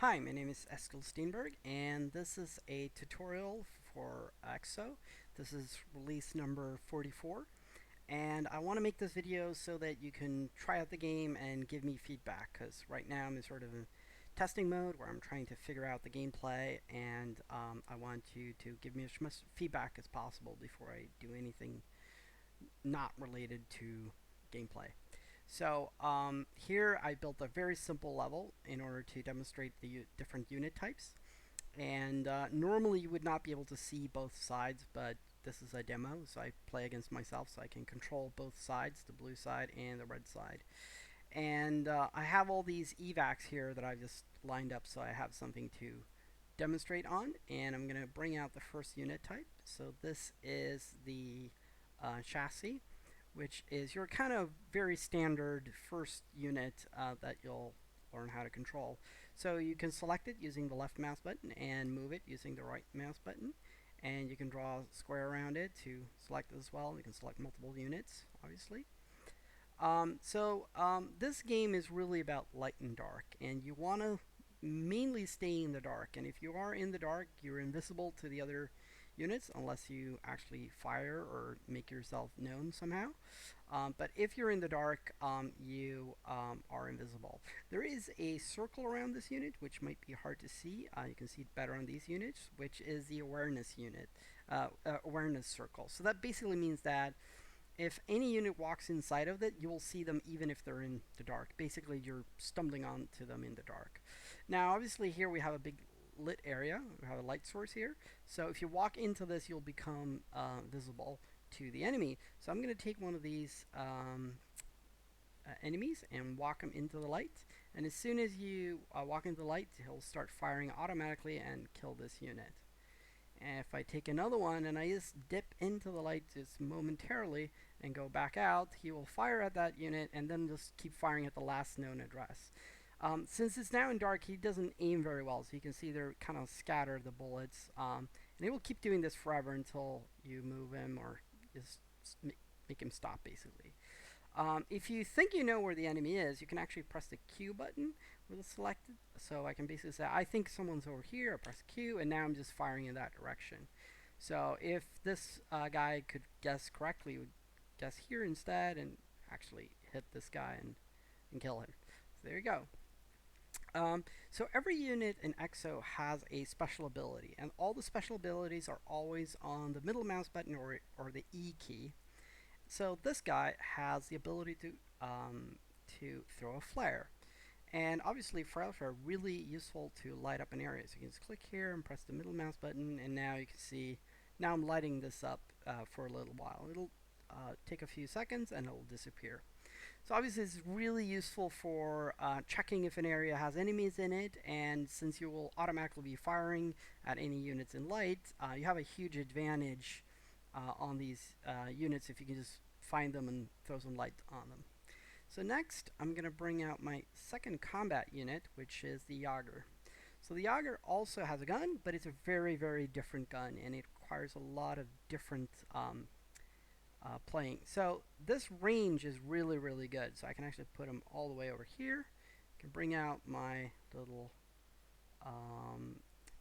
Hi, my name is Eskil Steenberg, and this is a tutorial for EXO. This is release number 44, and I want to make this video so that you can try out the game and give me feedback, because right now I'm in sort of a testing mode where I'm trying to figure out the gameplay, and I want you to give me as much feedback as possible before I do anything not related to gameplay. So here I built a very simple level in order to demonstrate the different unit types. And normally you would not be able to see both sides, but this is a demo, so I play against myself, so I can control both sides, the blue side and the red side. And I have all these evacs here that I've just lined up, so I have something to demonstrate on. And I'm going to bring out the first unit type. So this is the chassis, which is your kind of very standard first unit that you'll learn how to control. So you can select it using the left mouse button and move it using the right mouse button. And you can draw a square around it to select it as well. You can select multiple units, obviously. This game is really about light and dark, and you want to mainly stay in the dark. And if you are in the dark, you're invisible to the other units unless you actually fire or make yourself known somehow. But if you're in the dark, you are invisible. There is a circle around this unit, which might be hard to see. You can see it better on these units, which is the awareness unit, awareness circle. So that basically means that if any unit walks inside of it, you will see them even if they're in the dark. Basically, you're stumbling onto them in the dark. Now, obviously, here we have a big lit area. We have a light source here. So if you walk into this, you'll become visible to the enemy. So I'm going to take one of these enemies and walk him into the light. And as soon as you walk into the light, he'll start firing automatically and kill this unit. And if I take another one and I just dip into the light just momentarily and go back out, he will fire at that unit and then just keep firing at the last known address. Since it's now in dark, he doesn't aim very well, so you can see they're kind of scattered, the bullets. And he will keep doing this forever until you move him or just make him stop, basically. If you think you know where the enemy is, you can actually press the Q button with it selected. So I can basically say, I think someone's over here. I press Q, and now I'm just firing in that direction. So if this guy could guess correctly, he would guess here instead and actually hit this guy and kill him. So there you go. So every unit in EXO has a special ability, and all the special abilities are always on the middle mouse button or the E key. So this guy has the ability to throw a flare. And obviously flares are really useful to light up an area. So you can just click here and press the middle mouse button, and now you can see, now I'm lighting this up for a little while. It'll take a few seconds and it'll disappear. So obviously it's really useful for checking if an area has enemies in it, and since you will automatically be firing at any units in light, you have a huge advantage on these units if you can just find them and throw some light on them. So next, I'm going to bring out my second combat unit, which is the Yager. So the Yager also has a gun, but it's a very, very different gun, and it requires a lot of different playing. So this range is really, really good. So I can actually put him all the way over here. I can bring out my little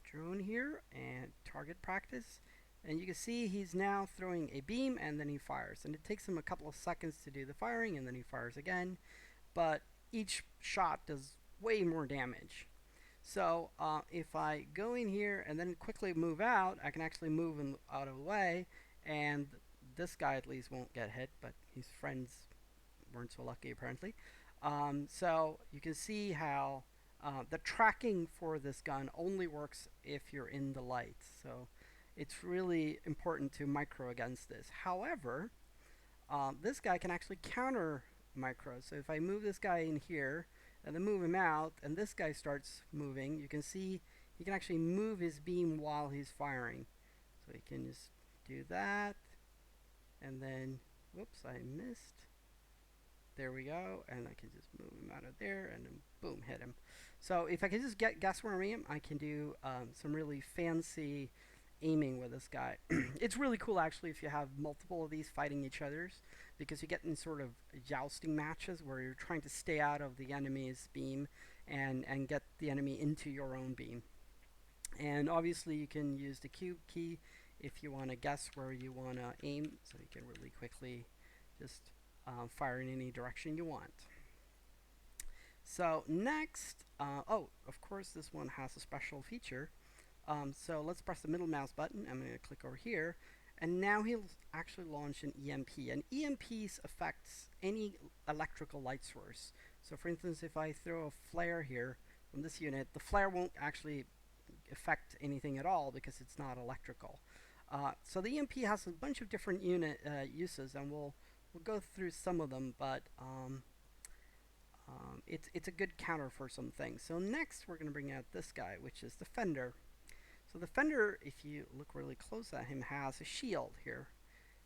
drone here and target practice. And you can see he's now throwing a beam and then he fires. And it takes him a couple of seconds to do the firing and then he fires again. But each shot does way more damage. So if I go in here and then quickly move out, I can actually move him out of the way. And this guy at least won't get hit, but his friends weren't so lucky apparently. So you can see how the tracking for this gun only works if you're in the light. So it's really important to micro against this. However, this guy can actually counter micro. So if I move this guy in here and then move him out and this guy starts moving, you can see he can actually move his beam while he's firing. So he can just do that and then, whoops, I missed. There we go, and I can just move him out of there and then boom, hit him. So if I can just guess where I am, I can do some really fancy aiming with this guy. It's really cool actually if you have multiple of these fighting each other's, because you get in sort of jousting matches where you're trying to stay out of the enemy's beam and get the enemy into your own beam. And obviously you can use the cube key if you want to guess where you want to aim, so you can really quickly just fire in any direction you want. So next, oh, of course this one has a special feature. So let's press the middle mouse button. I'm going to click over here, and now he'll actually launch an EMP. And EMPs affects any electrical light source. So for instance, if I throw a flare here from this unit, the flare won't actually affect anything at all because it's not electrical. So the EMP has a bunch of different uses, and we'll go through some of them, but it's a good counter for some things. So next we're going to bring out this guy, which is the Fender. So the Fender, if you look really close at him, has a shield here.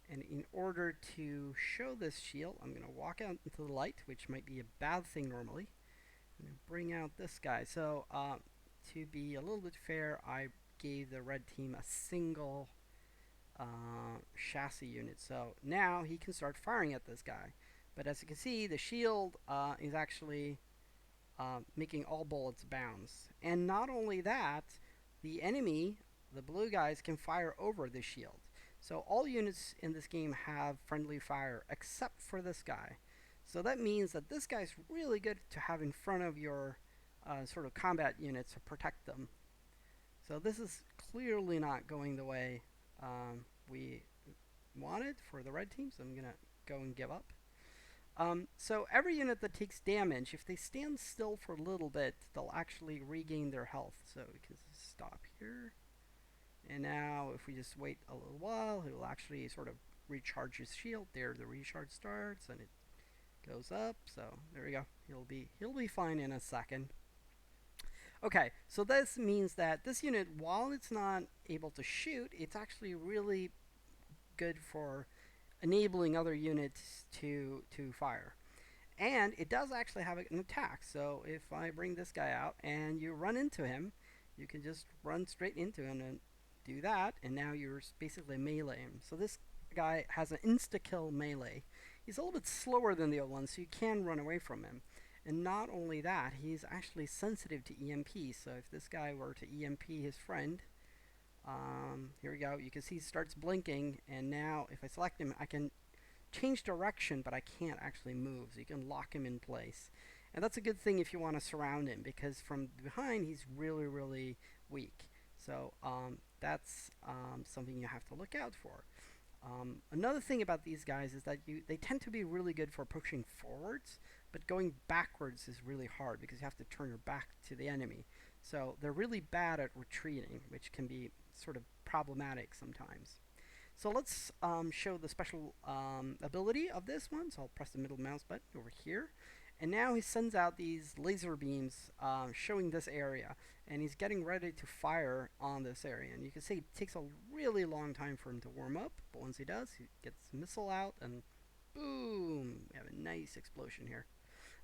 And in order to show this shield, I'm going to walk out into the light, which might be a bad thing normally. I'm going to bring out this guy. So to be a little bit fair, I gave the red team a single chassis unit. So now he can start firing at this guy. But as you can see, the shield is actually making all bullets bounce. And not only that, the enemy, the blue guys, can fire over the shield. So all units in this game have friendly fire except for this guy. So that means that this guy's really good to have in front of your sort of combat units to protect them. So this is clearly not going the way we wanted for the red team, so I'm going to go and give up. So every unit that takes damage, if they stand still for a little bit, they'll actually regain their health. So we can stop here. And now if we just wait a little while, it will actually sort of recharge his shield. There the recharge starts and it goes up. So there we go. He'll be fine in a second. Okay, so this means that this unit, while it's not able to shoot, it's actually really good for enabling other units to fire. And it does actually have an attack. So if I bring this guy out and you run into him, you can just run straight into him and do that, and now you're basically melee him. So this guy has an insta-kill melee. He's a little bit slower than the other one, so you can run away from him. And not only that, he's actually sensitive to EMP. So if this guy were to EMP his friend, here we go, you can see he starts blinking, and now if I select him, I can change direction, but I can't actually move, so you can lock him in place. And that's a good thing if you want to surround him, because from behind he's really, really weak. So that's something you have to look out for. Another thing about these guys is that they tend to be really good for pushing forwards, but going backwards is really hard because you have to turn your back to the enemy. So they're really bad at retreating, which can be sort of problematic sometimes. So let's show the special ability of this one. So I'll press the middle mouse button over here. And now he sends out these laser beams showing this area. And he's getting ready to fire on this area. And you can see it takes a really long time for him to warm up. But once he does, he gets the missile out and boom! We have a nice explosion here.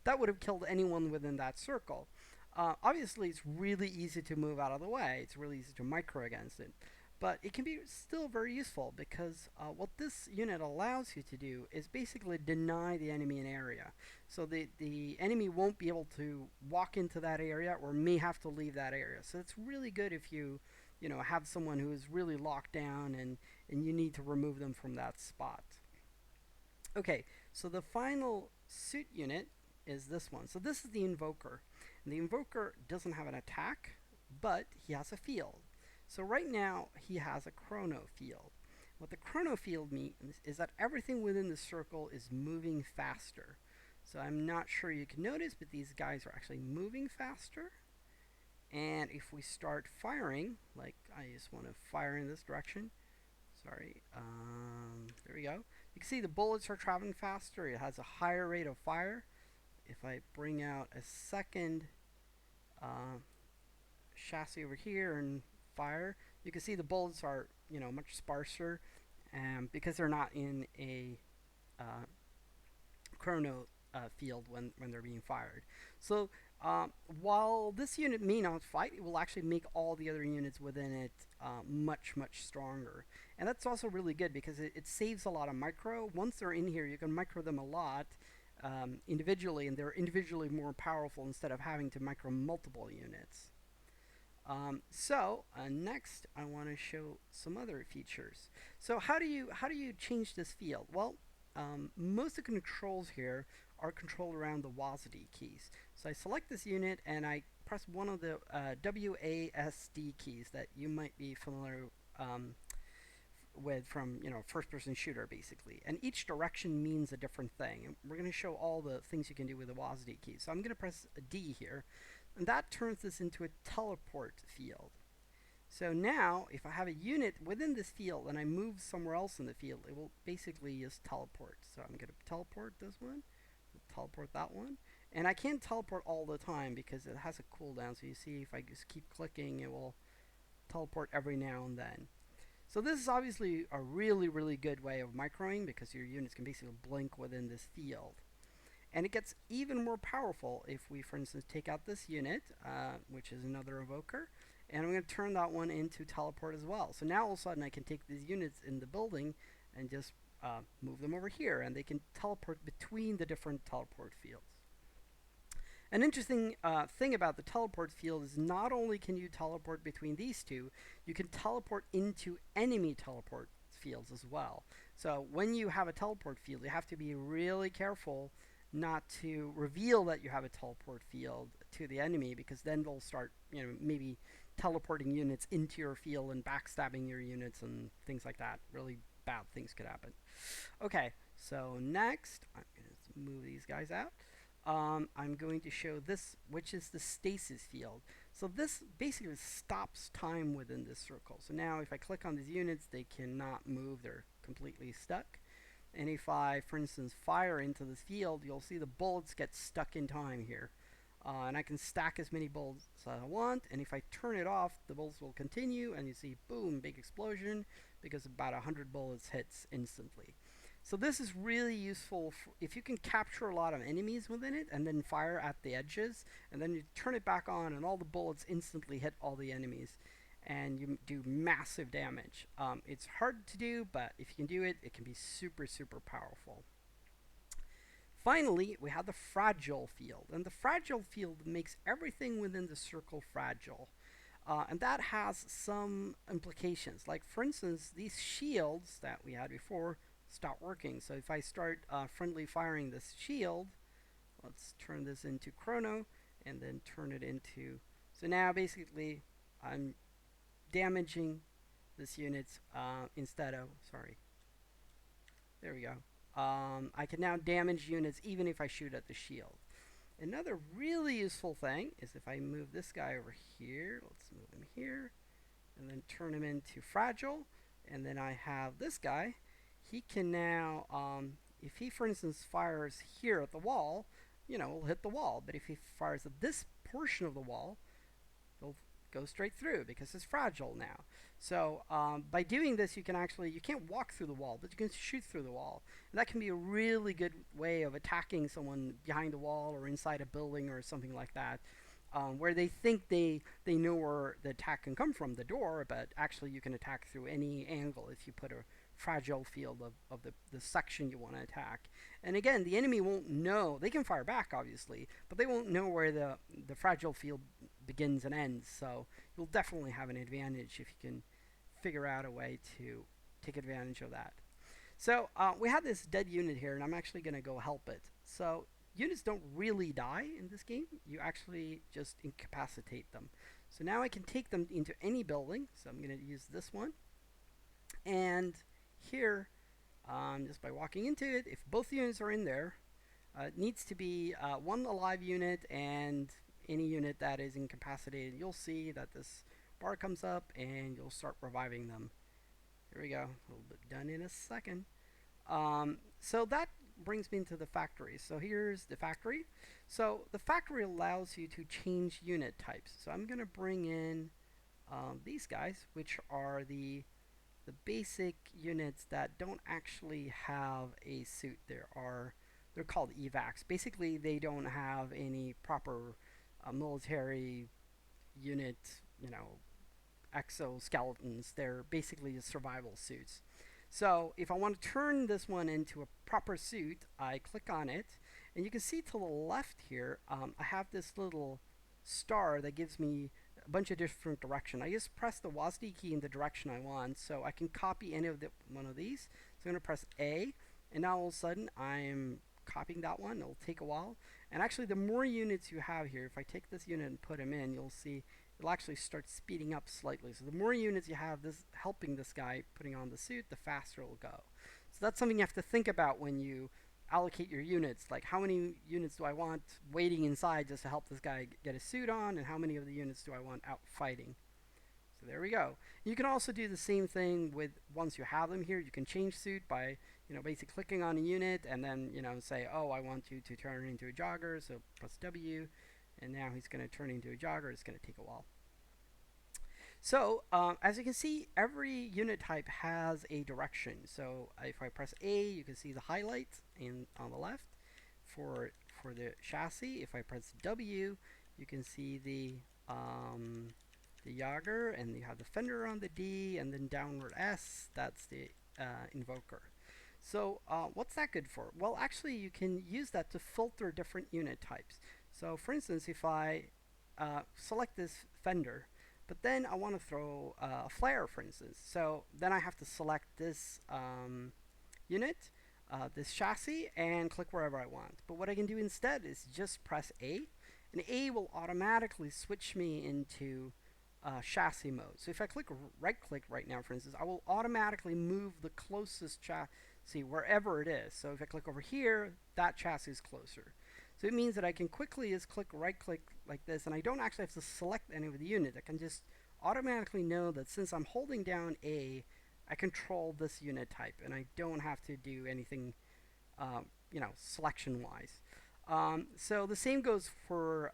That would have killed anyone within that circle. Obviously, it's really easy to move out of the way. It's really easy to micro against it. But it can be still very useful because what this unit allows you to do is basically deny the enemy an area. So the enemy won't be able to walk into that area or may have to leave that area. So it's really good if you have someone who is really locked down and you need to remove them from that spot. Okay, so the final suit unit is this one. So this is the Invoker. And the Invoker doesn't have an attack, but he has a field. So right now, he has a chrono field. What the chrono field means is that everything within the circle is moving faster. So I'm not sure you can notice, but these guys are actually moving faster. And if we start firing, like I just want to fire in this direction. Sorry, there we go. You can see the bullets are traveling faster. It has a higher rate of fire. If I bring out a second chassis over here and fire, you can see the bullets are much sparser because they're not in a chrono field when they're being fired. So while this unit may not fight, it will actually make all the other units within it much stronger. And that's also really good because it saves a lot of micro. Once they're in here, you can micro them a lot individually, and they're individually more powerful instead of having to micro multiple units. Next, I want to show some other features. So how do you change this field? Well, most of the controls here are controlled around the WASD keys. So I select this unit and I press one of the WASD keys that you might be familiar with from first-person shooter basically. And each direction means a different thing. And we're going to show all the things you can do with the WASD keys. So I'm going to press a D here, and that turns this into a teleport field. So now, if I have a unit within this field and I move somewhere else in the field, it will basically just teleport. So I'm going to teleport this one, teleport that one. And I can't teleport all the time because it has a cooldown. So you see, if I just keep clicking, it will teleport every now and then. So this is obviously a really, really good way of microing because your units can basically blink within this field. And it gets even more powerful if we, for instance, take out this unit, which is another evoker, and I'm going to turn that one into teleport as well. So now all of a sudden I can take these units in the building and just move them over here, and they can teleport between the different teleport fields. An interesting thing about the teleport field is not only can you teleport between these two, you can teleport into enemy teleport fields as well. So when you have a teleport field, you have to be really careful not to reveal that you have a teleport field to the enemy, because then they'll start, maybe teleporting units into your field and backstabbing your units and things like that. Really bad things could happen. Okay, so next, I'm going to move these guys out. I'm going to show this, which is the stasis field. So this basically stops time within this circle. So now if I click on these units, they cannot move. They're completely stuck. And if I, for instance, fire into this field, you'll see the bullets get stuck in time here. And I can stack as many bullets as I want, and if I turn it off, the bullets will continue, and you see, boom, big explosion, because about 100 bullets hits instantly. So this is really useful if you can capture a lot of enemies within it, and then fire at the edges, and then you turn it back on, and all the bullets instantly hit all the enemies, and you do massive damage. It's hard to do, but if you can do it, it can be super, super powerful. Finally, we have the fragile field, and the fragile field makes everything within the circle fragile. And that has some implications. Like, for instance, these shields that we had before stop working. So if I start friendly firing this shield, let's turn this into chrono, and then turn it into... So now, basically, I'm damaging this unit instead of... Sorry. There we go. I can now damage units even if I shoot at the shield. Another really useful thing is if I move this guy over here, let's move him here, and then turn him into fragile, and then I have this guy. He can now, if he, for instance, fires here at the wall, it'll hit the wall. But if he fires at this portion of the wall, it'll go straight through because it's fragile now. So by doing this, you can't walk through the wall, but you can shoot through the wall. And that can be a really good way of attacking someone behind the wall or inside a building or something like that, where they think they know where the attack can come from, the door, but actually you can attack through any angle if you put a fragile field of the section you want to attack. And again, the enemy won't know. They can fire back, obviously, but they won't know where the fragile field begins and ends. So you'll definitely have an advantage if you can figure out a way to take advantage of that. So we have this dead unit here, and I'm actually going to go help it. So units don't really die in this game. You actually just incapacitate them. So now I can take them into any building. So I'm going to use this one. And here, just by walking into it, if both units are in there, it needs to be one alive unit and any unit that is incapacitated. You'll see that this bar comes up and you'll start reviving them. Here we go. A little bit done in a second. So that brings me into the factory. So here's the factory. So the factory allows you to change unit types. So I'm going to bring in these guys, which are the basic units that don't actually have a suit. They're called evacs. Basically, they don't have any proper military unit, exoskeletons. They're basically just survival suits. So if I want to turn this one into a proper suit, I click on it, And you can see to the left here, I have this little star that gives me a bunch of different direction. I just press the WASD key in the direction I want, so I can copy any of one of these. So I'm going to press A, and now all of a sudden I'm copying that one. It'll take a while. And actually, the more units you have here, if I take this unit and put them in, you'll see it'll actually start speeding up slightly. So the more units you have this helping this guy putting on the suit, the faster it'll go. So that's something you have to think about when you allocate your units. Like, how many units do I want waiting inside just to help this guy get his suit on, and how many of the units do I want out fighting? So there we go. You can also do the same thing with, once you have them here, you can change suit by, basically clicking on a unit and then, say, oh, I want you to turn into a jogger, so press W, and now he's going to turn into a jogger. It's going to take a while. So as you can see, every unit type has a direction. So if I press A, you can see the highlight on the left for the chassis. If I press W, you can see the Yager, and you have the fender on the D, and then downward S, that's the invoker. So what's that good for? Well, actually, you can use that to filter different unit types. So for instance, if I select this fender, but then I want to throw a flare, for instance. So then I have to select this unit, this chassis, and click wherever I want. But what I can do instead is just press A, and A will automatically switch me into chassis mode. So if I right click right now, for instance, I will automatically move the closest chassis wherever it is. So if I click over here, that chassis is closer. So it means that I can quickly just right click like this, and I don't actually have to select any of the unit. I can just automatically know that since I'm holding down A, I control this unit type, and I don't have to do anything, selection wise. So the same goes for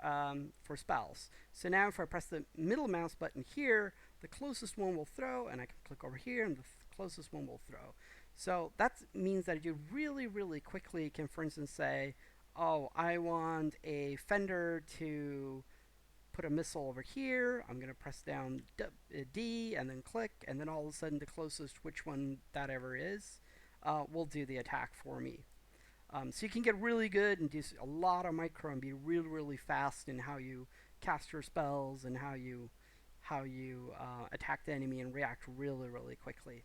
spells. So now if I press the middle mouse button here, the closest one will throw, and I can click over here, and the closest one will throw. So that means that you really, really quickly can, for instance, say, oh, I want a fender to put a missile over here. I'm going to press down D and then click, and then all of a sudden the closest, which one that ever is, will do the attack for me. So you can get really good and do a lot of micro and be really, really fast in how you cast your spells and how you attack the enemy and react really, really quickly.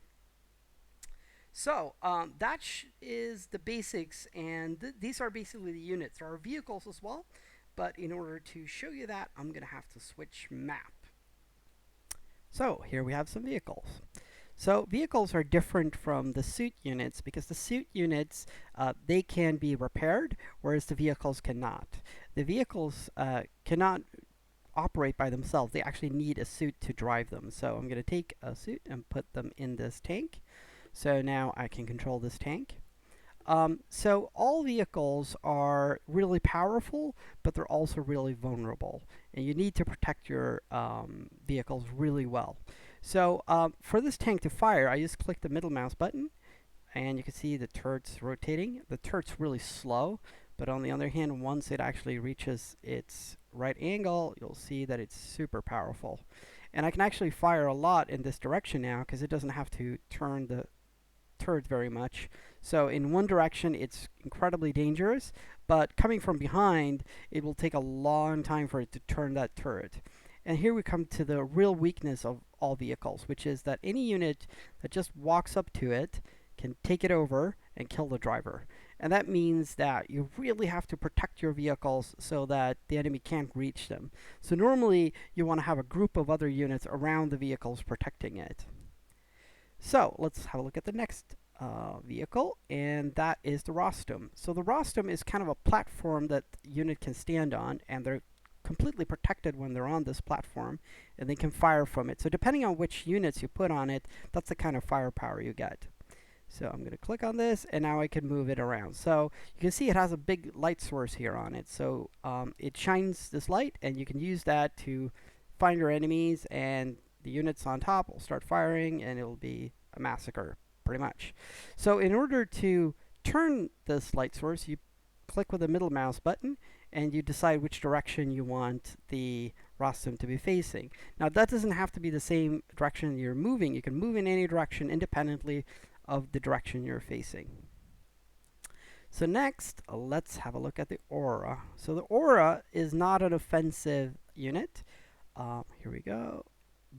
So that is the basics, and these are basically the units. There are vehicles as well, but in order to show you that, I'm going to have to switch map. So here we have some vehicles. So vehicles are different from the suit units because the suit units, they can be repaired, whereas the vehicles cannot. The vehicles cannot operate by themselves. They actually need a suit to drive them. So I'm going to take a suit and put them in this tank. So now I can control this tank. So all vehicles are really powerful, but they're also really vulnerable. And you need to protect your vehicles really well. So for this tank to fire, I just click the middle mouse button, and you can see the turret's rotating. The turret's really slow, but on the other hand, once it actually reaches its right angle, you'll see that it's super powerful. And I can actually fire a lot in this direction now because it doesn't have to turn the turret very much. So in one direction, it's incredibly dangerous, but coming from behind, it will take a long time for it to turn that turret. And here we come to the real weakness of all vehicles, which is that any unit that just walks up to it can take it over and kill the driver. And that means that you really have to protect your vehicles so that the enemy can't reach them. So normally, you want to have a group of other units around the vehicles protecting it. So let's have a look at the next vehicle, and that is the rostom. So the rostom is kind of a platform that the unit can stand on, and they're completely protected when they're on this platform, and they can fire from it. So depending on which units you put on it, that's the kind of firepower you get. So I'm going to click on this, and now I can move it around. So you can see it has a big light source here on it. So it shines this light, and you can use that to find your enemies, and the units on top will start firing, and it'll be a massacre, pretty much. So in order to turn this light source, you click with the middle mouse button, and you decide which direction you want the rostom to be facing. Now that doesn't have to be the same direction you're moving. You can move in any direction independently of the direction you're facing. So next, let's have a look at the aura. So the aura is not an offensive unit. Here we go.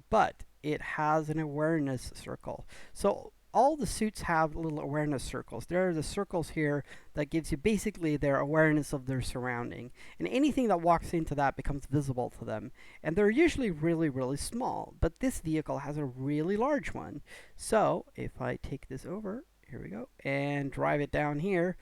But it has an awareness circle. So all the suits have little awareness circles. There are the circles here that gives you basically their awareness of their surrounding. And anything that walks into that becomes visible to them. And they're usually really, really small. But this vehicle has a really large one. So if I take this over, here we go, and drive it down here,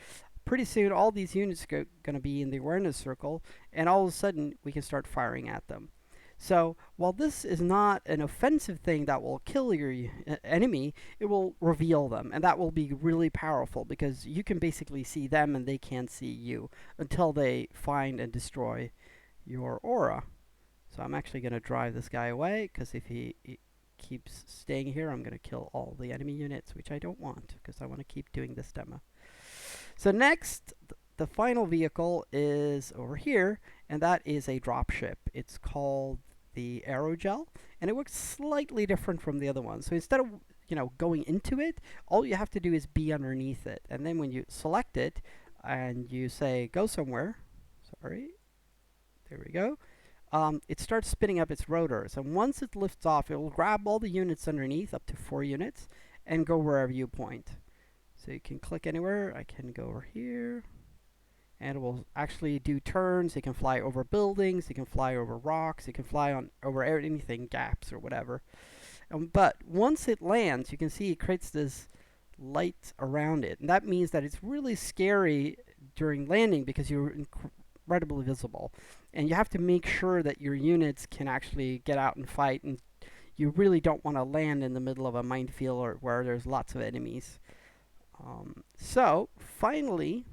pretty soon all these units are going to be in the awareness circle, and all of a sudden we can start firing at them. So while this is not an offensive thing that will kill your enemy, it will reveal them, and that will be really powerful because you can basically see them and they can't see you until they find and destroy your aura. So I'm actually going to drive this guy away because if he keeps staying here, I'm going to kill all the enemy units, which I don't want because I want to keep doing this demo. So next, the final vehicle is over here, and that is a dropship. It's called the Aerogel, and it works slightly different from the other one. So instead of going into it, all you have to do is be underneath it, and then when you select it and you say go somewhere, sorry, there we go. It starts spinning up its rotors, and once it lifts off, it will grab all the units underneath, up to 4 units, and go wherever you point. So you can click anywhere. I can go over here, and it will actually do turns. It can fly over buildings, it can fly over rocks, it can fly over anything, gaps or whatever. But once it lands, you can see it creates this light around it, and that means that it's really scary during landing because you're incredibly visible, and you have to make sure that your units can actually get out and fight, and you really don't want to land in the middle of a minefield or where there's lots of enemies. So finally,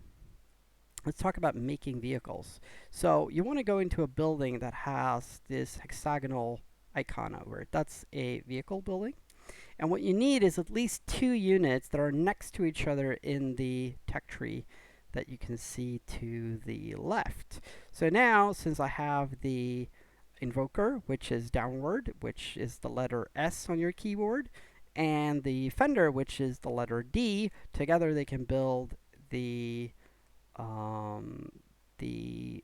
let's talk about making vehicles. So you want to go into a building that has this hexagonal icon over it. That's a vehicle building. And what you need is at least 2 units that are next to each other in the tech tree that you can see to the left. So now, since I have the invoker, which is downward, which is the letter S on your keyboard, and the fender, which is the letter D, together they can build the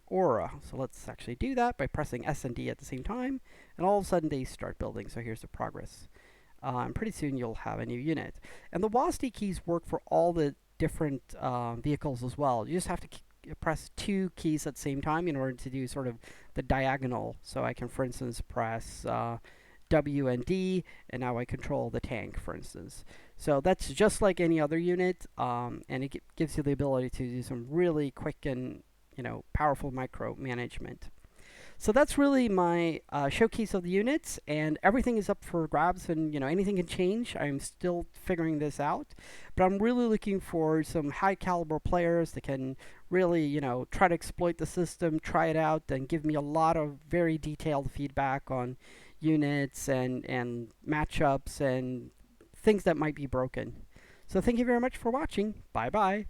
aura. So let's actually do that by pressing S and D at the same time, and all of a sudden they start building. So here's the progress. And pretty soon you'll have a new unit. And the WASD keys work for all the different vehicles as well. You just have to press 2 keys at the same time in order to do sort of the diagonal. So I can, for instance, press W and D, and now I control the tank, for instance. So that's just like any other unit, and it gives you the ability to do some really quick and powerful micromanagement. So that's really my showcase of the units, and everything is up for grabs, and anything can change. I'm still figuring this out, but I'm really looking for some high caliber players that can really try to exploit the system, try it out, and give me a lot of very detailed feedback on units and matchups and things that might be broken. So thank you very much for watching. Bye bye.